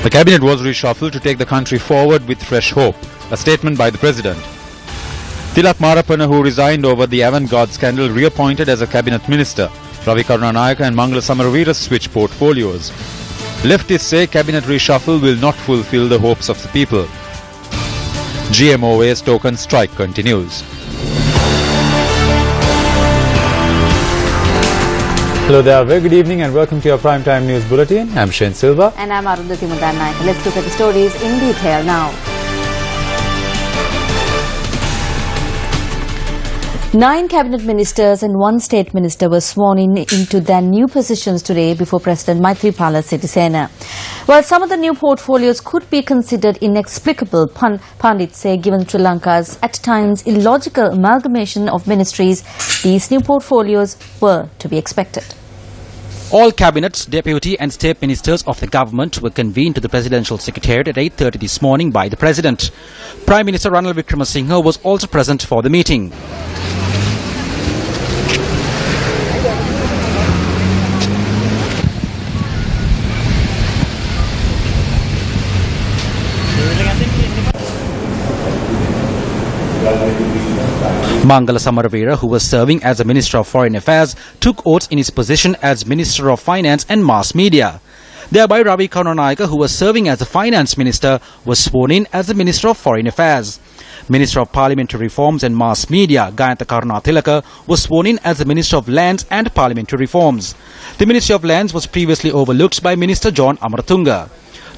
The cabinet was reshuffled to take the country forward with fresh hope, a statement by the President. Tilak Marapanna, who resigned over the avant-garde scandal, reappointed as a cabinet minister. Ravi Karunanayaka and Mangala Samaraveera switch portfolios. Leftists say cabinet reshuffle will not fulfill the hopes of the people. GMOA's token strike continues. Hello there, very good evening and welcome to your Primetime News Bulletin. I'm Shane Silva. And I'm Arundhati Mudannaik. Let's look at the stories in detail now. 9 cabinet ministers and 1 state minister were sworn into their new positions today before President Maithripala Sirisena. While some of the new portfolios could be considered inexplicable, pundits say given Sri Lanka's at times illogical amalgamation of ministries, these new portfolios were to be expected. All cabinets, deputy and state ministers of the government were convened to the presidential secretariat at 8:30 this morning by the president. Prime Minister Ranil Wickremesinghe was also present for the meeting. Mangala Samaraveera, who was serving as the Minister of Foreign Affairs, took oaths in his position as Minister of Finance and Mass Media. Thereby, Ravi Karunanayaka, who was serving as the Finance Minister, was sworn in as the Minister of Foreign Affairs. Minister of Parliamentary Reforms and Mass Media, Gayantha Karunatilaka, was sworn in as the Minister of Lands and Parliamentary Reforms. The Ministry of Lands was previously overlooked by Minister John Amaratunga.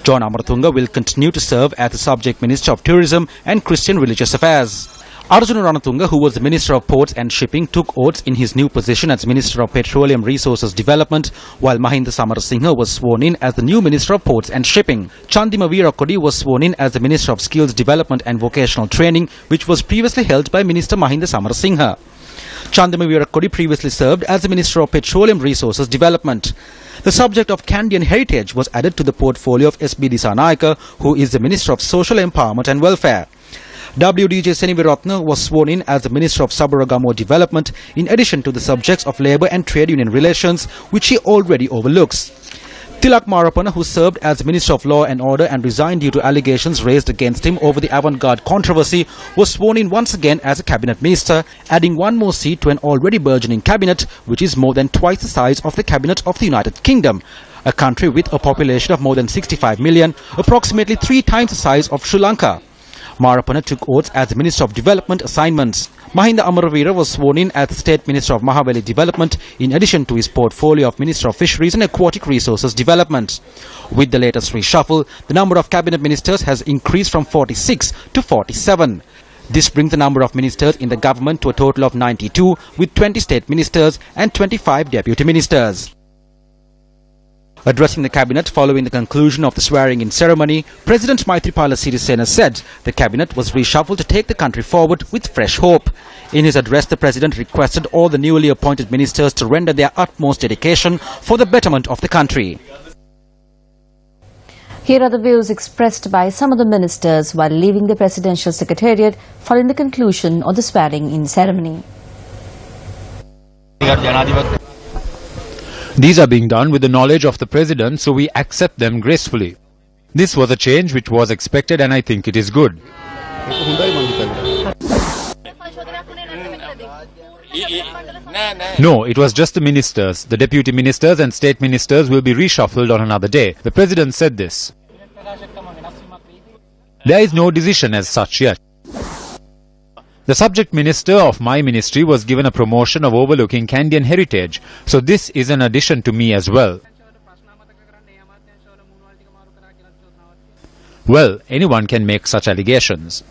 John Amaratunga will continue to serve as the Subject Minister of Tourism and Christian Religious Affairs. Arjuna Ranatunga, who was the Minister of Ports and Shipping, took oaths in his new position as Minister of Petroleum Resources Development, while Mahinda Samarasinghe was sworn in as the new Minister of Ports and Shipping. Chandima Veerakodi was sworn in as the Minister of Skills Development and Vocational Training, which was previously held by Minister Mahinda Samarasinghe. Chandima Veerakodi previously served as the Minister of Petroleum Resources Development. The subject of Kandyan heritage was added to the portfolio of S.B. Dissanayake, who is the Minister of Social Empowerment and Welfare. W.D.J. Seniviratne was sworn in as the Minister of Sabaragamo Development, in addition to the subjects of labour and trade union relations, which he already overlooks. Tilak Marapanna, who served as Minister of Law and Order and resigned due to allegations raised against him over the avant-garde controversy, was sworn in once again as a cabinet minister, adding one more seat to an already burgeoning cabinet, which is more than twice the size of the cabinet of the United Kingdom, a country with a population of more than 65 million, approximately 3 times the size of Sri Lanka. Marapanna took oaths as the Minister of Development Assignments. Mahinda Amaraveera was sworn in as the State Minister of Mahaveli Development, in addition to his portfolio of Minister of Fisheries and Aquatic Resources Development. With the latest reshuffle, the number of cabinet ministers has increased from 46 to 47. This brings the number of ministers in the government to a total of 92, with 20 state ministers and 25 deputy ministers. Addressing the cabinet following the conclusion of the swearing-in ceremony, President Maithripala Sirisena said the cabinet was reshuffled to take the country forward with fresh hope. In his address, the president requested all the newly appointed ministers to render their utmost dedication for the betterment of the country. Here are the views expressed by some of the ministers while leaving the presidential secretariat following the conclusion of the swearing-in ceremony. These are being done with the knowledge of the President, so we accept them gracefully. This was a change which was expected and I think it is good. No, it was just the ministers. The deputy ministers and state ministers will be reshuffled on another day. The President said this. There is no decision as such yet. The subject minister of my ministry was given a promotion of overlooking Kandyan heritage, so this is an addition to me as well. Well, anyone can make such allegations.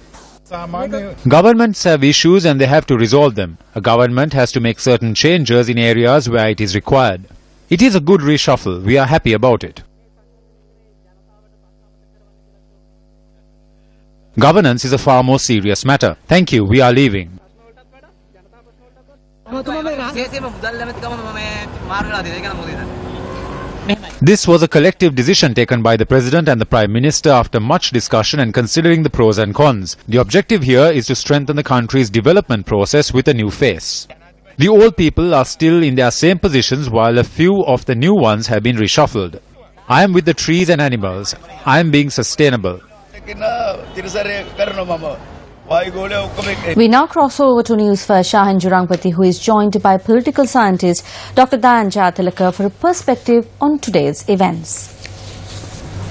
Governments have issues and they have to resolve them. A government has to make certain changes in areas where it is required. It is a good reshuffle. We are happy about it. Governance is a far more serious matter. Thank you. We are leaving. This was a collective decision taken by the President and the Prime Minister after much discussion and considering the pros and cons. The objective here is to strengthen the country's development process with a new face. The old people are still in their same positions while a few of the new ones have been reshuffled. I am with the trees and animals. I am being sustainable. We now cross over to Newsfirst Shahan Jurangpati, who is joined by political scientist Dr. Dayan Jathalaka for a perspective on today's events.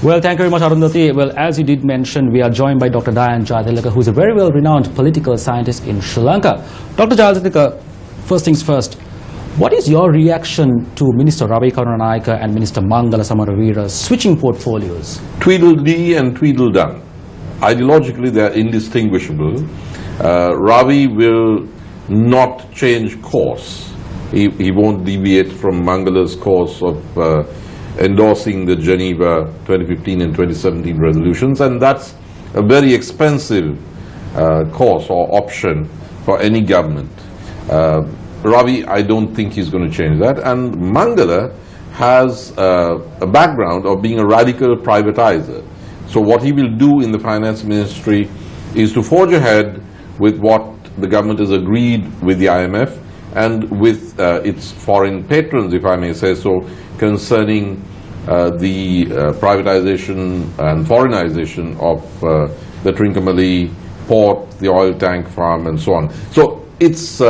Well, thank you very much, Arundhati. Well, as you did mention, we are joined by Dr. Dayan Jathalaka, who is a very well-renowned political scientist in Sri Lanka. Dr. Jathalaka, first things first, what is your reaction to Minister Ravi Karunanayake and Minister Mangala Samaravira switching portfolios? Tweedledee and Tweedledum. Ideologically, they are indistinguishable. Ravi will not change course. He won't deviate from Mangala's course of endorsing the Geneva 2015 and 2017 resolutions, and that's a very expensive course or option for any government. Ravi, I don't think he's going to change that, and Mangala has a background of being a radical privatizer. So what he will do in the finance ministry is to forge ahead with what the government has agreed with the IMF and with its foreign patrons, if I may say so, concerning the privatization and foreignization of the Trincomalee port, the oil tank farm, and so on. So it's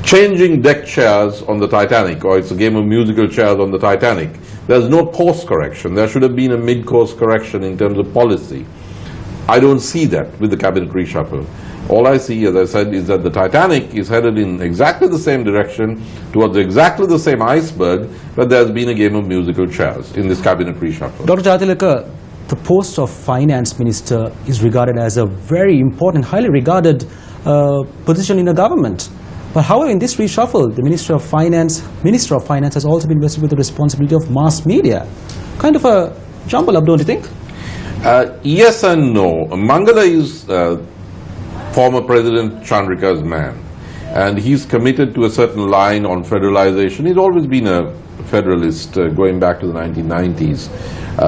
changing deck chairs on the Titanic, or it's a game of musical chairs on the Titanic. There's no course correction. There should have been a mid-course correction in terms of policy. I don't see that with the cabinet reshuffle. All I see, as I said, is that the Titanic is headed in exactly the same direction towards exactly the same iceberg, but there's been a game of musical chairs in this cabinet reshuffle. Dr. Jathalaka, the post of finance minister is regarded as a very important, highly regarded position in the government. But however, in this reshuffle, the Minister of Finance has also been vested with the responsibility of mass media. Kind of a jumble up, don't you think? Yes and no. Mangala is former President Chandrika's man, and he's committed to a certain line on federalization. He's always been a federalist going back to the 1990s.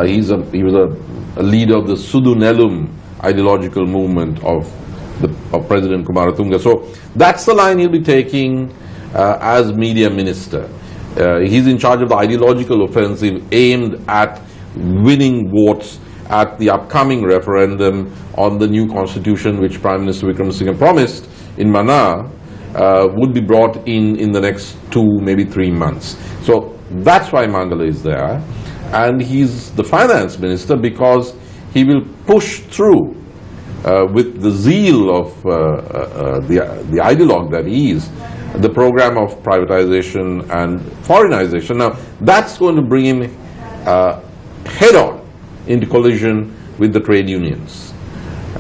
He was a leader of the Sudunellum ideological movement of President Kumaratunga. So that's the line he'll be taking as media minister. He's in charge of the ideological offensive aimed at winning votes at the upcoming referendum on the new constitution, which Prime Minister Wickremesinghe promised in Mannar would be brought in the next 2, maybe 3 months. So that's why Mangala is there, and he's the finance minister because he will push through with the zeal of the ideologue that he is, the program of privatization and foreignization. Now, that's going to bring him head-on into collision with the trade unions,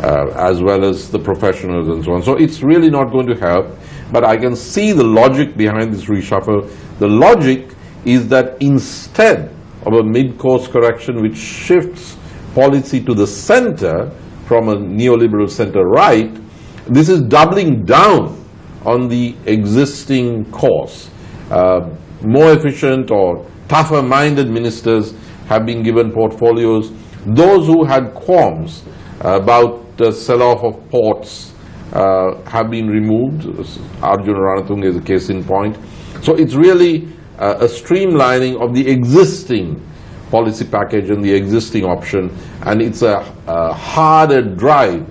as well as the professionals and so on. So it's really not going to help, but I can see the logic behind this reshuffle. The logic is that instead of a mid-course correction which shifts policy to the center, from a neoliberal center-right, this is doubling down on the existing course. More efficient or tougher-minded ministers have been given portfolios. Those who had qualms about the sell-off of ports have been removed. Arjuna Ranatunga is a case in point. So it's really a streamlining of the existing policy package and the existing option, and it's a harder drive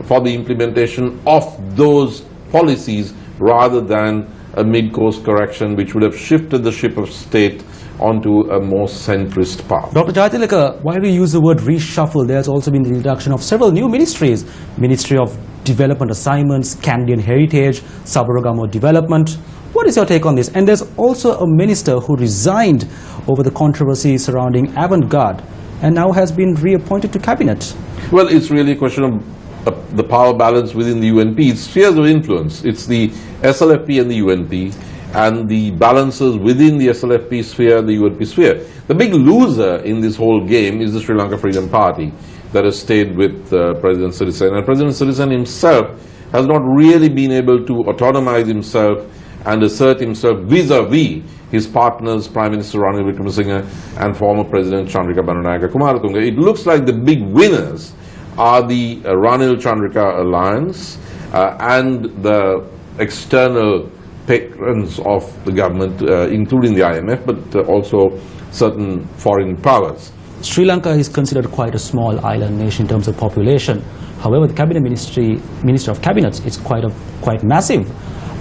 for the implementation of those policies rather than a mid-course correction which would have shifted the ship of state onto a more centrist path. Dr. Jathalaka, why do you use the word reshuffle? There's also been the introduction of several new ministries. Ministry of Development Assignments, Canadian Heritage, Sabaragamo Development. What is your take on this? And there's also a minister who resigned over the controversy surrounding avant-garde and now has been reappointed to cabinet. Well, it's really a question of the power balance within the UNP. It's spheres of influence. It's the SLFP and the UNP, and the balances within the SLFP sphere and the UNP sphere. The big loser in this whole game is the Sri Lanka Freedom Party that has stayed with President Sirisena. And President Sirisena himself has not really been able to autonomize himself and assert himself vis-a-vis his partners, Prime Minister Ranil Wickremesinghe and former President Chandrika Bandanayake Kumaratunga. It looks like the big winners are the Ranil Chandrika alliance and the external patrons of the government, including the IMF, but also certain foreign powers. Sri Lanka is considered quite a small island nation in terms of population. However, the cabinet minister of cabinets is quite massive.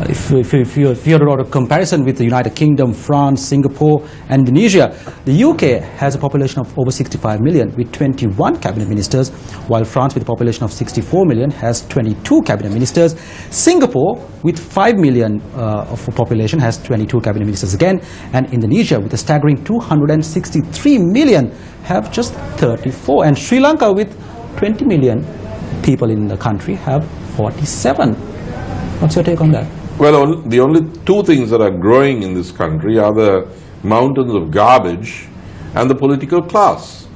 If you draw a comparison with the United Kingdom, France, Singapore and Indonesia, the UK has a population of over 65 million with 21 cabinet ministers, while France with a population of 64 million has 22 cabinet ministers. Singapore with 5 million of a population has 22 cabinet ministers again, and Indonesia with a staggering 263 million have just 34, and Sri Lanka with 20 million people in the country have 47. What's your take on that? Well, the only two things that are growing in this country are the mountains of garbage and the political class.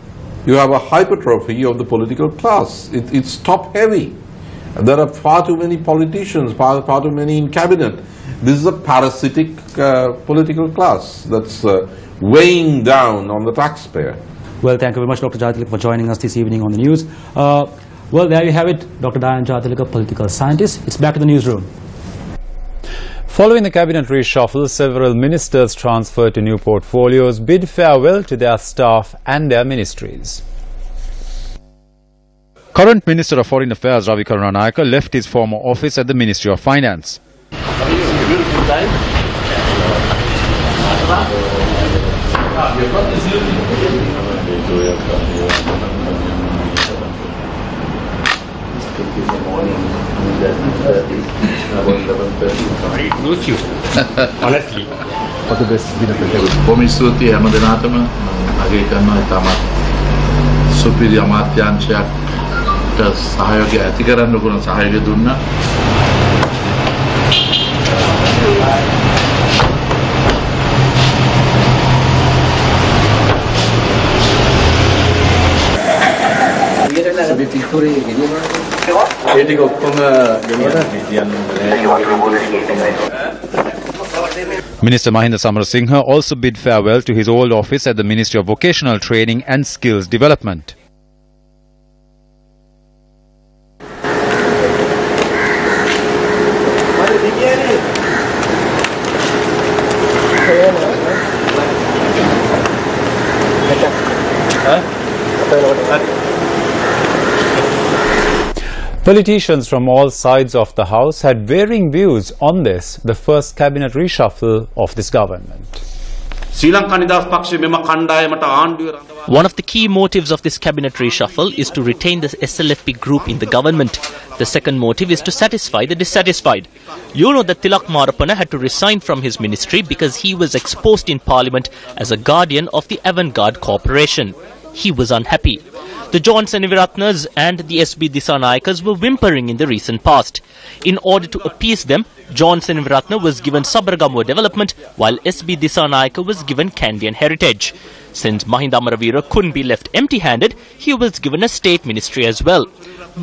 You have a hypertrophy of the political class. It's top-heavy. There are far too many politicians, far too many in cabinet. This is a parasitic political class that's weighing down on the taxpayer. Well, thank you very much, Dr. Jathalika, for joining us this evening on the news. Well, there you have it, Dr. Dayan Jathalika, political scientist. It's back in the newsroom. Following the cabinet reshuffle, several ministers transferred to new portfolios bid farewell to their staff and their ministries. Current Minister of Foreign Affairs Ravi Karunanayake left his former office at the Ministry of Finance. Honestly. What the best Komisuti හැමදෙනාටම අගය කරනවා ඉතාමත් සුපිරි අමාත්‍යාංශයට සහයෝගය ඇති කරන්න උගුණ සහයෝගය දුන්නා. Minister Mahinda Samarasinghe also bid farewell to his old office at the Ministry of Vocational Training and Skills Development. Politicians from all sides of the House had varying views on this, the first cabinet reshuffle of this government. One of the key motives of this cabinet reshuffle is to retain the SLFP group in the government. The second motive is to satisfy the dissatisfied. You know that Tilak Marapana had to resign from his ministry because he was exposed in Parliament as a guardian of the Avant-Garde Corporation. He was unhappy. The John Seniviratnas and the SB Disanayakas were whimpering in the recent past. In order to appease them, John Seniviratna was given Sabaragamuwa development while SB Disanayaka was given Kandyan heritage. Since Mahinda Amaravira couldn't be left empty-handed, he was given a state ministry as well.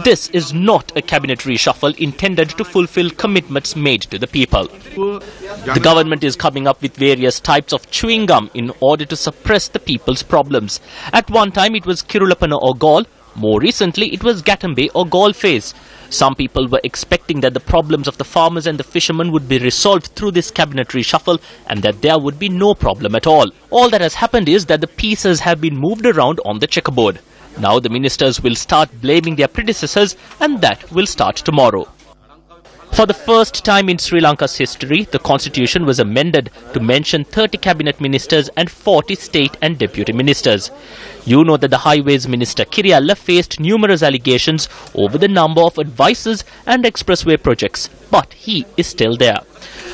This is not a cabinet reshuffle intended to fulfill commitments made to the people. The government is coming up with various types of chewing gum in order to suppress the people's problems. At one time it was Kirulapana or Gaul. More recently it was Gatambe or Gaul phase. Some people were expecting that the problems of the farmers and the fishermen would be resolved through this cabinet reshuffle and that there would be no problem at all. All that has happened is that the pieces have been moved around on the checkerboard. Now the ministers will start blaming their predecessors, and that will start tomorrow. For the first time in Sri Lanka's history, the constitution was amended to mention 30 cabinet ministers and 40 state and deputy ministers. You know that the highways minister Kiriyalla faced numerous allegations over the number of advices and expressway projects, but he is still there.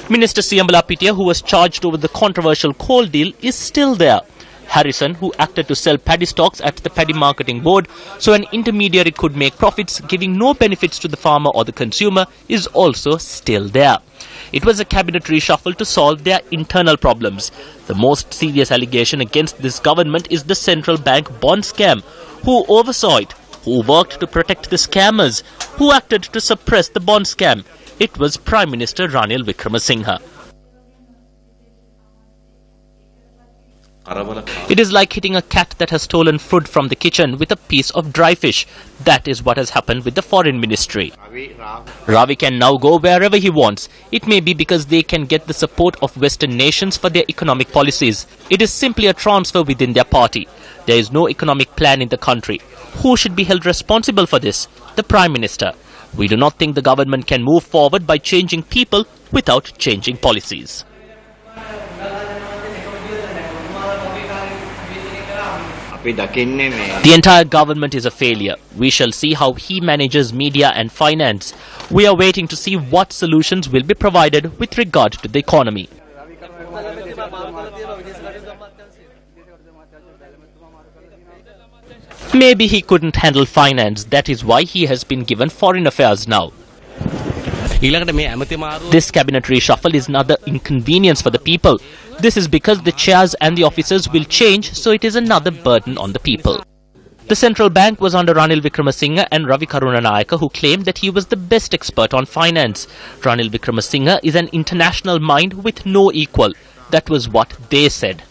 Minister Siyambala Pitya, who was charged over the controversial coal deal, is still there. Harrison, who acted to sell paddy stocks at the Paddy Marketing Board so an intermediary could make profits, giving no benefits to the farmer or the consumer, is also still there. It was a cabinet reshuffle to solve their internal problems. The most serious allegation against this government is the central bank bond scam. Who oversaw it? Who worked to protect the scammers? Who acted to suppress the bond scam? It was Prime Minister Ranil Wickremesinghe. It is like hitting a cat that has stolen food from the kitchen with a piece of dry fish. That is what has happened with the foreign ministry. Ravi can now go wherever he wants. It may be because they can get the support of Western nations for their economic policies. It is simply a transfer within their party. There is no economic plan in the country. Who should be held responsible for this? The Prime Minister. We do not think the government can move forward by changing people without changing policies. The entire government is a failure. We shall see how he manages media and finance. We are waiting to see what solutions will be provided with regard to the economy. Maybe he couldn't handle finance. That is why he has been given foreign affairs now. This cabinet reshuffle is another inconvenience for the people. This is because the chairs and the officers will change, so it is another burden on the people. The central bank was under Ranil Wickremesinghe and Ravi Karunanayake, who claimed that he was the best expert on finance. Ranil Wickremesinghe is an international mind with no equal. That was what they said.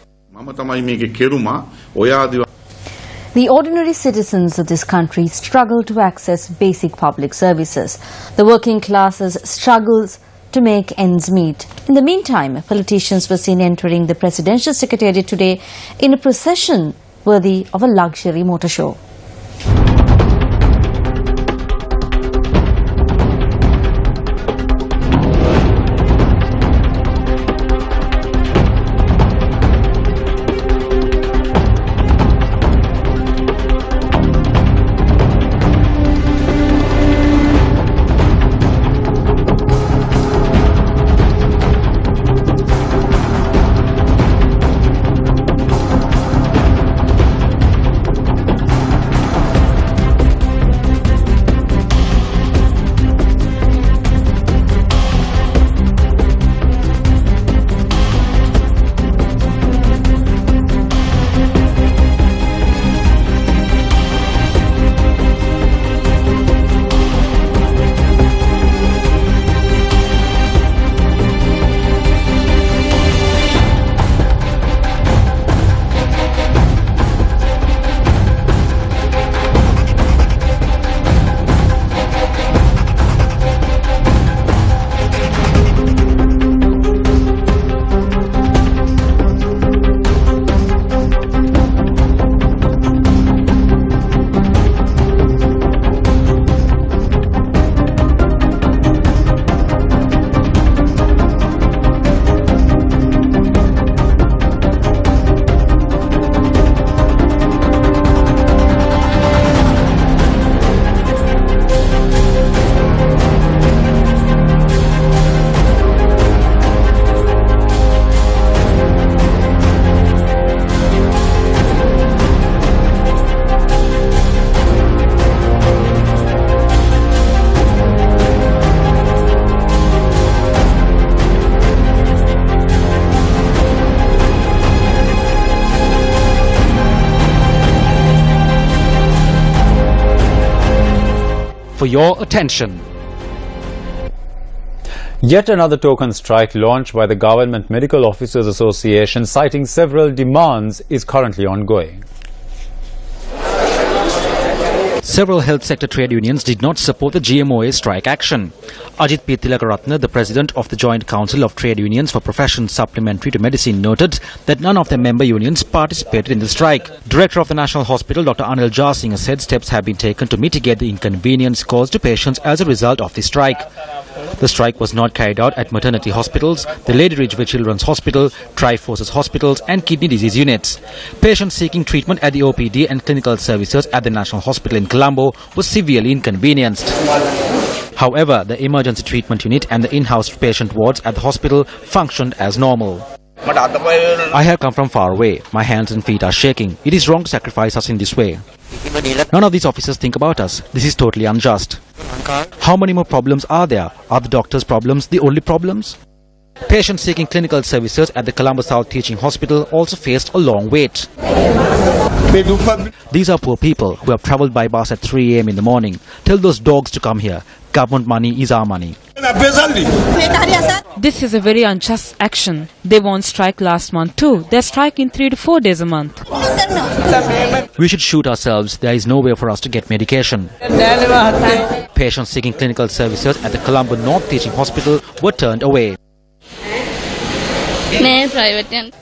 The ordinary citizens of this country struggle to access basic public services. The working classes struggles to make ends meet. In the meantime, politicians were seen entering the presidential secretariat today in a procession worthy of a luxury motor show. For your attention. Yet another token strike launched by the Government Medical Officers Association, citing several demands, is currently ongoing. Several health sector trade unions did not support the GMOA strike action. Ajit P. Tilakaratne, the president of the Joint Council of Trade Unions for Professions Supplementary to Medicine, noted that none of their member unions participated in the strike. Director of the National Hospital, Dr. Anil Jasinghe, said steps have been taken to mitigate the inconvenience caused to patients as a result of the strike. The strike was not carried out at maternity hospitals, the Lady Ridgeway Children's Hospital, Triforces hospitals and kidney disease units. Patients seeking treatment at the OPD and clinical services at the National Hospital in Colombo was severely inconvenienced. However, the emergency treatment unit and the in-house patient wards at the hospital functioned as normal. I have come from far away. My hands and feet are shaking. It is wrong to sacrifice us in this way. None of these officers think about us. This is totally unjust. How many more problems are there? Are the doctors' problems the only problems? Patients seeking clinical services at the Colombo South Teaching Hospital also faced a long wait. These are poor people who have travelled by bus at 3 a.m. in the morning. Tell those dogs to come here. Government money is our money. This is a very unjust action. They won't strike last month too. They're striking 3 to 4 days a month. We should shoot ourselves. There is no way for us to get medication. Patients seeking clinical services at the Colombo North Teaching Hospital were turned away.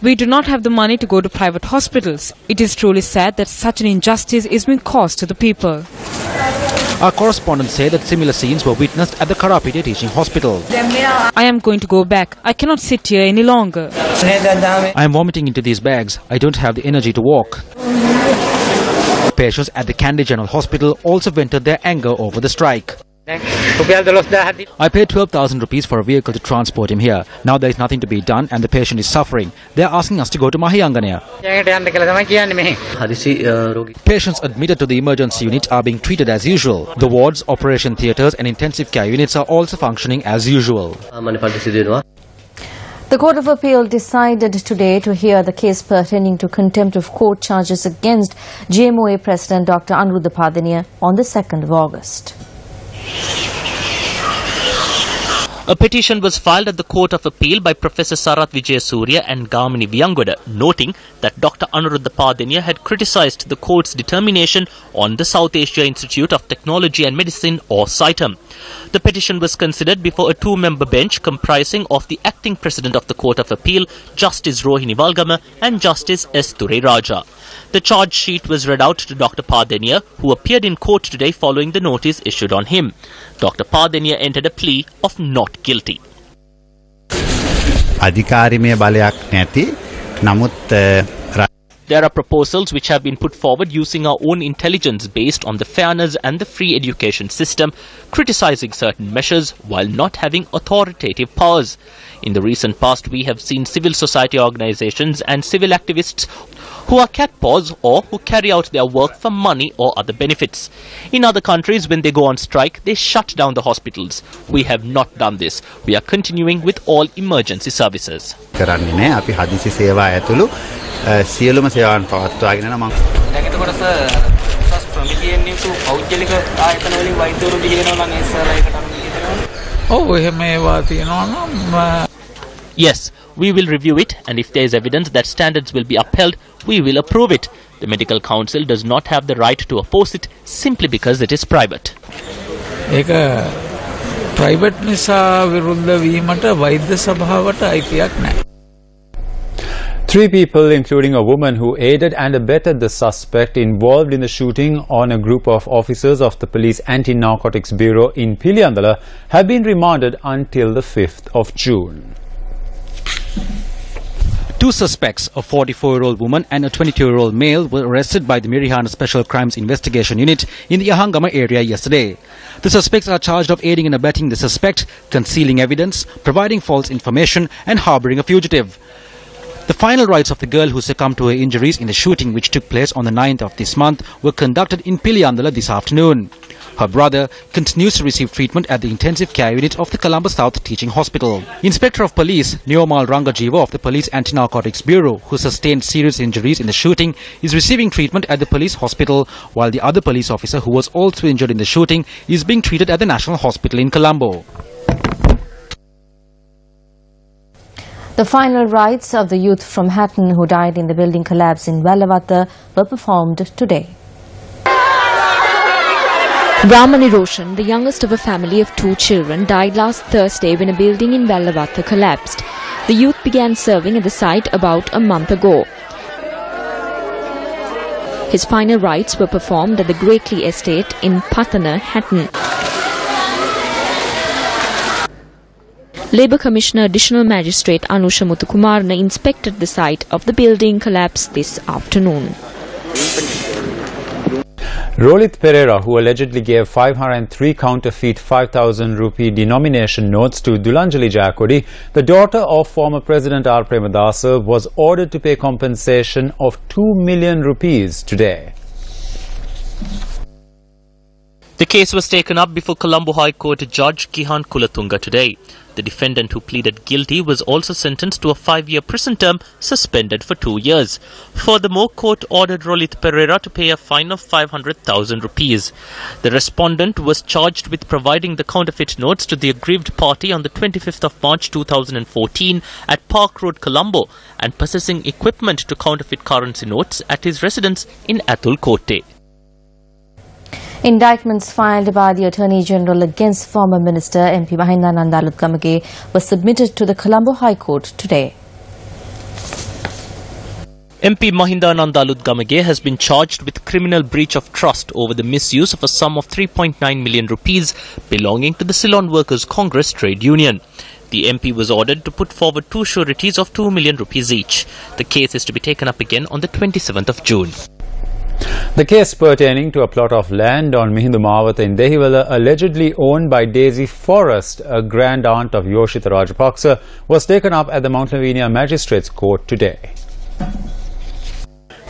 We do not have the money to go to private hospitals. It is truly sad that such an injustice is being caused to the people. Our correspondents say that similar scenes were witnessed at the Karapite Teaching Hospital. I am going to go back. I cannot sit here any longer. I am vomiting into these bags. I don't have the energy to walk. Patients at the Kandy General Hospital also vented their anger over the strike. I paid 12,000 rupees for a vehicle to transport him here. Now there is nothing to be done and the patient is suffering. They are asking us to go to Mahiyanganaya. Patients admitted to the emergency unit are being treated as usual. The wards, operation theatres and intensive care units are also functioning as usual. The Court of Appeal decided today to hear the case pertaining to contempt of court charges against GMOA President Dr. Anuruddha Padania on the 2nd of August. A petition was filed at the Court of Appeal by Professor Sarath Vijayasuriya and Gamini Viyangoda, noting that Dr. Anuruddha Padania had criticised the court's determination on the South Asia Institute of Technology and Medicine, or SITEM. The petition was considered before a two-member bench comprising of the acting president of the Court of Appeal, Justice Rohini Valgama, and Justice S. Thurai Raja. The charge sheet was read out to Dr. Padania, who appeared in court today following the notice issued on him. Dr. Padania entered a plea of not guilty. There are proposals which have been put forward using our own intelligence based on the fairness and the free education system, criticizing certain measures while not having authoritative powers. In the recent past, we have seen civil society organizations and civil activists who are cat paws or who carry out their work for money or other benefits. In other countries, when they go on strike, they shut down the hospitals. We have not done this. We are continuing with all emergency services. Yes, we will review it, and if there is evidence that standards will be upheld, we will approve it. The Medical Council does not have the right to oppose it simply because it is private. Three people, including a woman who aided and abetted the suspect involved in the shooting on a group of officers of the Police Anti-Narcotics Bureau in Piliyandala, have been remanded until the 5th of June. Two suspects, a 44-year-old woman and a 22-year-old male, were arrested by the Mirihana Special Crimes Investigation Unit in the Ahangama area yesterday. The suspects are charged of aiding and abetting the suspect, concealing evidence, providing false information and harbouring a fugitive. The final rites of the girl who succumbed to her injuries in the shooting which took place on the 9th of this month were conducted in Piliyandala this afternoon. Her brother continues to receive treatment at the intensive care unit of the Colombo South Teaching Hospital. Inspector of Police Neomal Rangajiva of the Police Anti-Narcotics Bureau, who sustained serious injuries in the shooting, is receiving treatment at the police hospital, while the other police officer who was also injured in the shooting is being treated at the National Hospital in Colombo. The final rites of the youth from Hatton who died in the building collapse in Vellavatta were performed today. Brahmani Roshan, the youngest of a family of 2 children, died last Thursday when a building in Vellavatta collapsed. The youth began serving at the site about a month ago. His final rites were performed at the Greatley estate in Pathana, Hatton. Labour Commissioner Additional Magistrate Anusha Muthukumarna inspected the site of the building collapse this afternoon. Rohit Pereira, who allegedly gave 503 counterfeit 5,000 rupee denomination notes to Dulanjali Jakodi, the daughter of former President R. Premadasa, was ordered to pay compensation of 2 million rupees today. The case was taken up before Colombo High Court Judge Kihan Kulatunga today. The defendant who pleaded guilty was also sentenced to a 5-year prison term, suspended for 2 years. Furthermore, court ordered Rolit Pereira to pay a fine of 500,000 rupees. The respondent was charged with providing the counterfeit notes to the aggrieved party on the 25th of March 2014 at Park Road, Colombo, and possessing equipment to counterfeit currency notes at his residence in Atul Kote. Indictments filed by the Attorney General against former Minister MP Mahinda Nandaluth were submitted to the Colombo High Court today. MP Mahinda Nandaluth has been charged with criminal breach of trust over the misuse of a sum of 3.9 million rupees belonging to the Ceylon Workers Congress trade union. The MP was ordered to put forward 2 sureties of 2 million rupees each. The case is to be taken up again on the 27th of June. The case pertaining to a plot of land on Mihindu Mawatha in Dehiwala, allegedly owned by Daisy Forrest, a grand aunt of Yoshitha Rajapaksa, was taken up at the Mount Lavinia Magistrates Court today.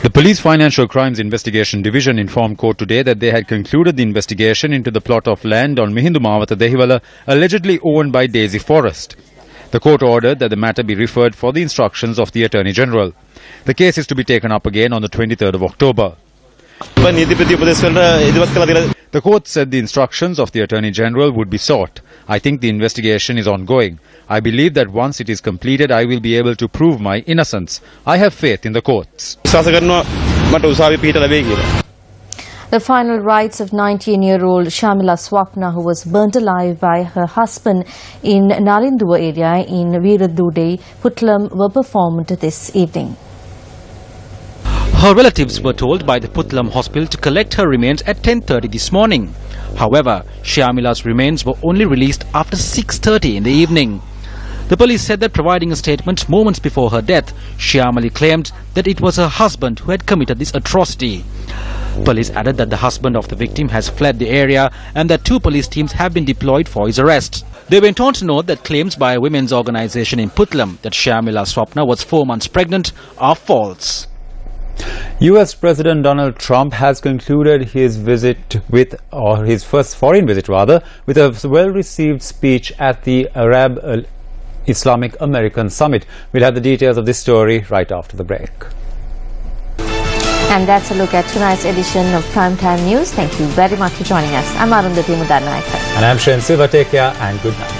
The Police Financial Crimes Investigation Division informed court today that they had concluded the investigation into the plot of land on Mihindu Mawatha, Dehiwala, allegedly owned by Daisy Forrest. The court ordered that the matter be referred for the instructions of the Attorney General. The case is to be taken up again on the 23rd of October. The court said the instructions of the Attorney General would be sought. I think the investigation is ongoing. I believe that once it is completed, I will be able to prove my innocence. I have faith in the courts. The final rites of 19-year-old Shamila Swapna, who was burnt alive by her husband in Nalinduwa area in Veeradude, Putlam, were performed this evening. Her relatives were told by the Putlam hospital to collect her remains at 10:30 this morning. However, Shyamila's remains were only released after 6:30 in the evening. The police said that providing a statement moments before her death, Shyamali claimed that it was her husband who had committed this atrocity. Police added that the husband of the victim has fled the area and that 2 police teams have been deployed for his arrest. They went on to note that claims by a women's organization in Putlam that Shyamila Swapna was 4 months pregnant are false. US President Donald Trump has concluded his visit with, or his first foreign visit rather, with a well-received speech at the Arab Islamic American Summit. We'll have the details of this story right after the break. And that's a look at tonight's edition of Primetime News. Thank you very much for joining us. I'm Arundhati Mudarnaika. And I'm Shayan Silva. Take care and good night.